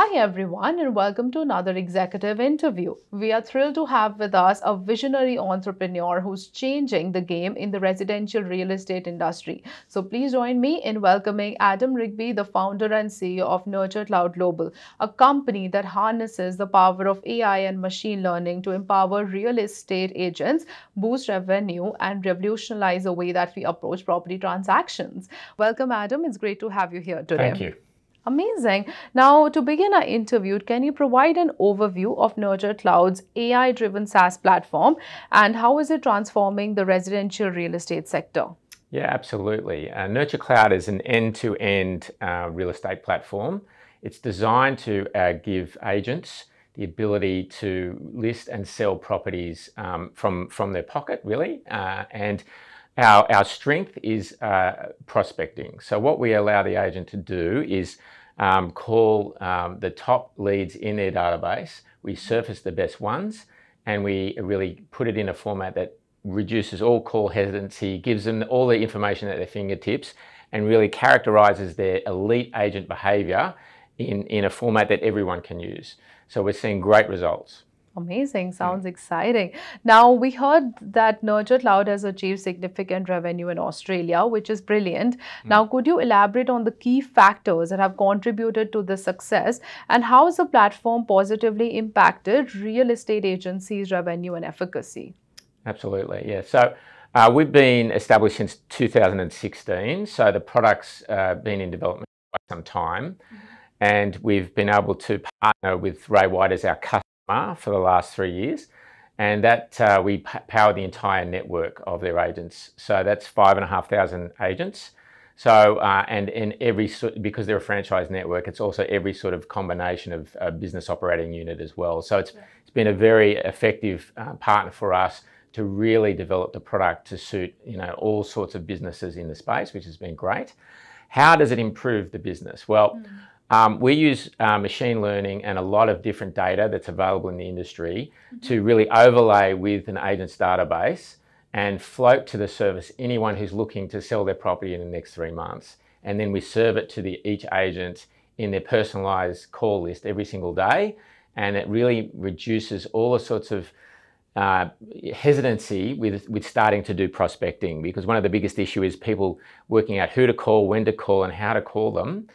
Hi everyone and welcome to another executive interview. We are thrilled to have with us a visionary entrepreneur who's changing the game in the residential real estate industry. So please join me in welcoming Adam Rigby, the founder and CEO of NurtureCloud Global, a company that harnesses the power of AI and machine learning to empower real estate agents, boost revenue, and revolutionize the way that we approach property transactions. Welcome, Adam. It's great to have you here today. Thank you. Amazing. Now, to begin our interview, can you provide an overview of NurtureCloud's AI-driven SaaS platform and how is it transforming the residential real estate sector? Yeah, absolutely. NurtureCloud is an end-to-end real estate platform. It's designed to give agents the ability to list and sell properties from their pocket, really. And our strength is prospecting. So what we allow the agent to do is call the top leads in their database. We surface the best ones and we really put it in a format that reduces all call hesitancy, gives them all the information at their fingertips and really characterizes their elite agent behavior in a format that everyone can use. So we're seeing great results. Amazing. Sounds exciting. Now, we heard that NurtureCloud has achieved significant revenue in Australia, which is brilliant. Now, could you elaborate on the key factors that have contributed to this success and how has the platform positively impacted real estate agencies' revenue and efficacy? Absolutely, yeah. So we've been established since 2016. So the product's been in development for quite some time. And we've been able to partner with Ray White as our customer for the last 3 years, and that we power the entire network of their agents. So that's 5,500 agents. So and in because they're a franchise network, it's also every sort of combination of a business operating unit as well. So it's been a very effective partner for us to really develop the product to suit all sorts of businesses in the space, which has been great. How does it improve the business? Well. We use machine learning and a lot of different data that's available in the industry to really overlay with an agent's database and float to the service anyone who's looking to sell their property in the next 3 months. And then we serve it to each agent in their personalized call list every single day. And it really reduces all the sorts of hesitancy with starting to do prospecting, because one of the biggest issues is people working out who to call, when to call and how to call them,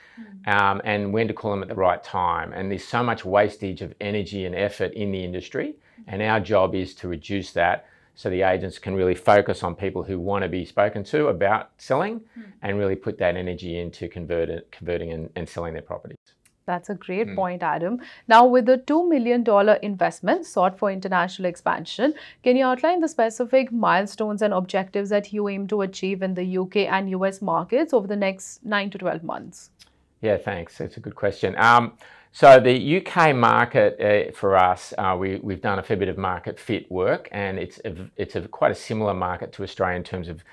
and when to call them at the right time. And there's so much wastage of energy and effort in the industry, and our job is to reduce that so the agents can really focus on people who want to be spoken to about selling and really put that energy into converting and selling their properties. That's a great point, Adam. Now, with a $2 million investment sought for international expansion, can you outline the specific milestones and objectives that you aim to achieve in the UK and US markets over the next 9 to 12 months? Yeah, thanks. That's a good question. So the UK market for us, we've done a fair bit of market fit work, and it's quite a similar market to Australia in terms of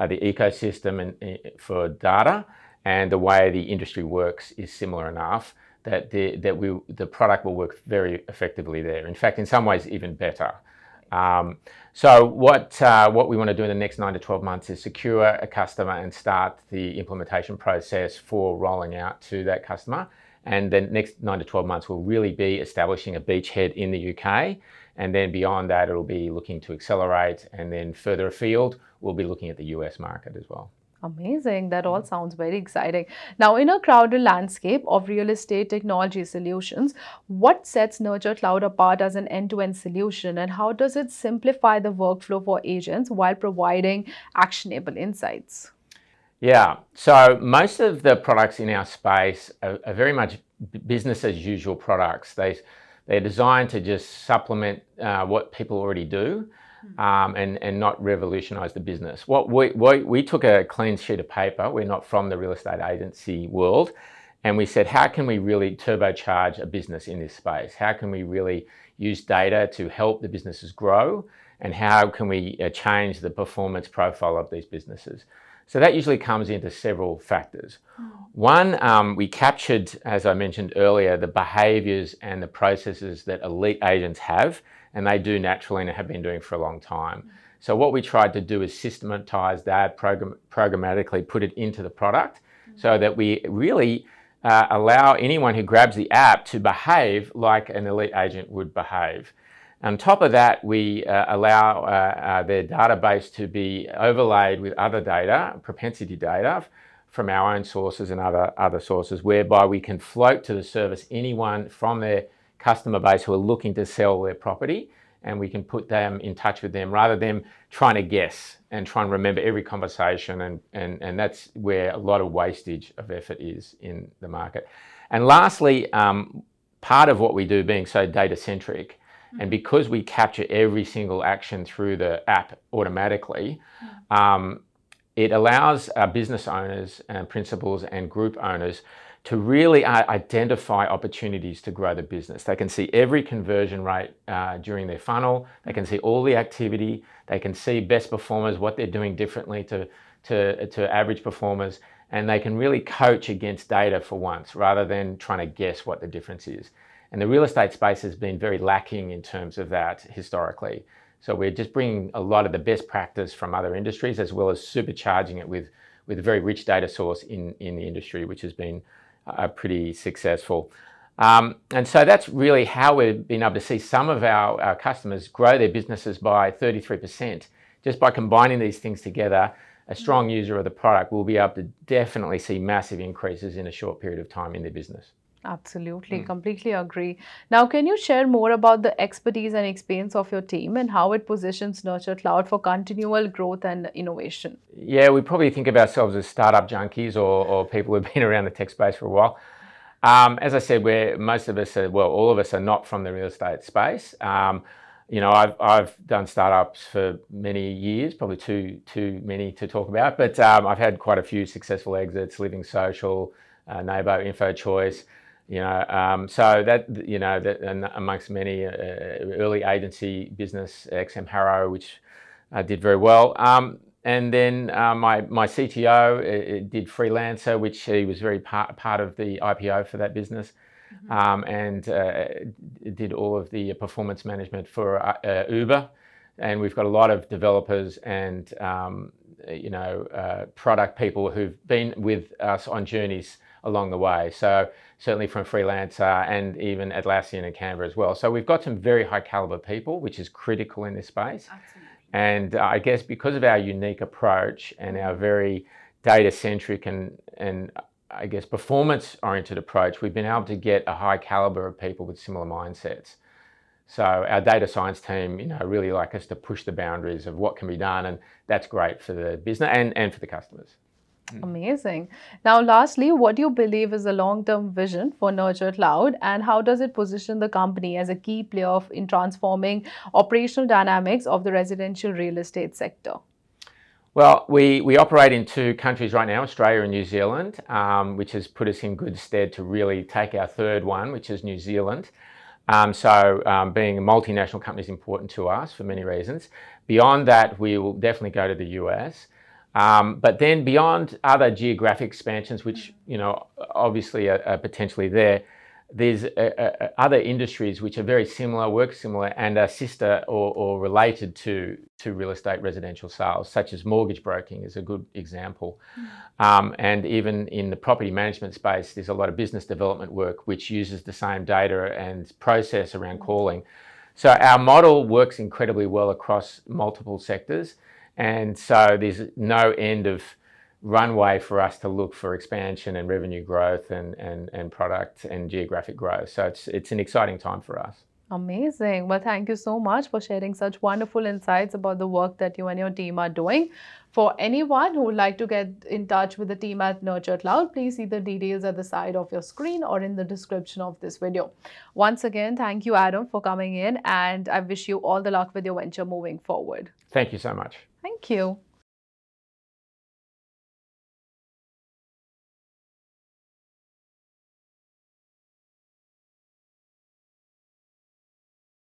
the ecosystem and for data. And the way the industry works is similar enough that the product will work very effectively there. In fact, in some ways, even better. So what we want to do in the next 9 to 12 months is secure a customer and start the implementation process for rolling out to that customer. And then next 9 to 12 months will really be establishing a beachhead in the UK. And then beyond that, it'll be looking to accelerate. And then further afield, we'll be looking at the US market as well. Amazing. That all sounds very exciting. Now, in a crowded landscape of real estate technology solutions, what sets NurtureCloud apart as an end-to-end solution, and how does it simplify the workflow for agents while providing actionable insights? Yeah, so most of the products in our space are very much business as usual products. They're designed to just supplement what people already do. And not revolutionize the business. We took a clean sheet of paper. We're not from the real estate agency world. And we said, how can we really turbocharge a business in this space? How can we really use data to help the businesses grow? And how can we change the performance profile of these businesses? So that usually comes into several factors. One, we captured, as I mentioned earlier, the behaviors and the processes that elite agents have, and they do naturally and have been doing for a long time. So what we tried to do is systematize that, programmatically put it into the product so that we really allow anyone who grabs the app to behave like an elite agent would behave. On top of that, we allow their database to be overlaid with other data, propensity data, from our own sources and other sources, whereby we can float to the service anyone from their customer base who are looking to sell their property, and we can put them in touch with them rather than trying to guess and try and remember every conversation, and that's where a lot of wastage of effort is in the market. And lastly, part of what we do being so data-centric, and because we capture every single action through the app automatically, it allows business owners and principals and group owners to really identify opportunities to grow the business. They can see every conversion rate during their funnel. They can see all the activity. They can see best performers, what they're doing differently to average performers, and they can really coach against data for once rather than trying to guess what the difference is. And the real estate space has been very lacking in terms of that historically. So we're just bringing a lot of the best practice from other industries as well as supercharging it with a very rich data source in the industry, which has been pretty successful. And so that's really how we've been able to see some of our customers grow their businesses by 33%. Just by combining these things together, a strong user of the product will be able to definitely see massive increases in a short period of time in their business. Absolutely, completely agree. Now, can you share more about the expertise and experience of your team and how it positions NurtureCloud for continual growth and innovation? Yeah, we probably think of ourselves as startup junkies or people who've been around the tech space for a while. As I said, most of us all of us are not from the real estate space. You know, I've done startups for many years, probably too many to talk about, but I've had quite a few successful exits, Living Social, Neighbour, InfoChoice. You know, so that, you know, that, and amongst many early agency business, XM Harrow, which did very well. And then my CTO did Freelancer, which he was very part of the IPO for that business, and did all of the performance management for Uber. And we've got a lot of developers and you know, product people who've been with us on journeys along the way. So certainly from Freelancer and even Atlassian and Canva as well. So we've got some very high caliber people, which is critical in this space. Absolutely. And I guess because of our unique approach and our very data-centric and I guess performance-oriented approach, we've been able to get a high caliber of people with similar mindsets. So our data science team, you know, really like us to push the boundaries of what can be done, and that's great for the business and for the customers. Amazing. Now, lastly, what do you believe is the long-term vision for NurtureCloud, and how does it position the company as a key player in transforming operational dynamics of the residential real estate sector? Well, we operate in 2 countries right now, Australia and New Zealand, which has put us in good stead to really take our third one, which is New Zealand. So being a multinational company is important to us for many reasons. Beyond that, we will definitely go to the US. But then beyond other geographic expansions, which, you know, obviously are potentially there's other industries which are very similar, work similar, and are sister or related to real estate residential sales, such as mortgage broking is a good example. And even in the property management space, there's a lot of business development work which uses the same data and process around calling. So our model works incredibly well across multiple sectors. And so there's no end of runway for us to look for expansion and revenue growth and product and geographic growth. So it's an exciting time for us. Amazing. Well, thank you so much for sharing such wonderful insights about the work that you and your team are doing. For anyone who would like to get in touch with the team at NurtureCloud, please see the details at the side of your screen or in the description of this video. Once again, thank you, Adam, for coming in, and I wish you all the luck with your venture moving forward. Thank you so much. Thank you.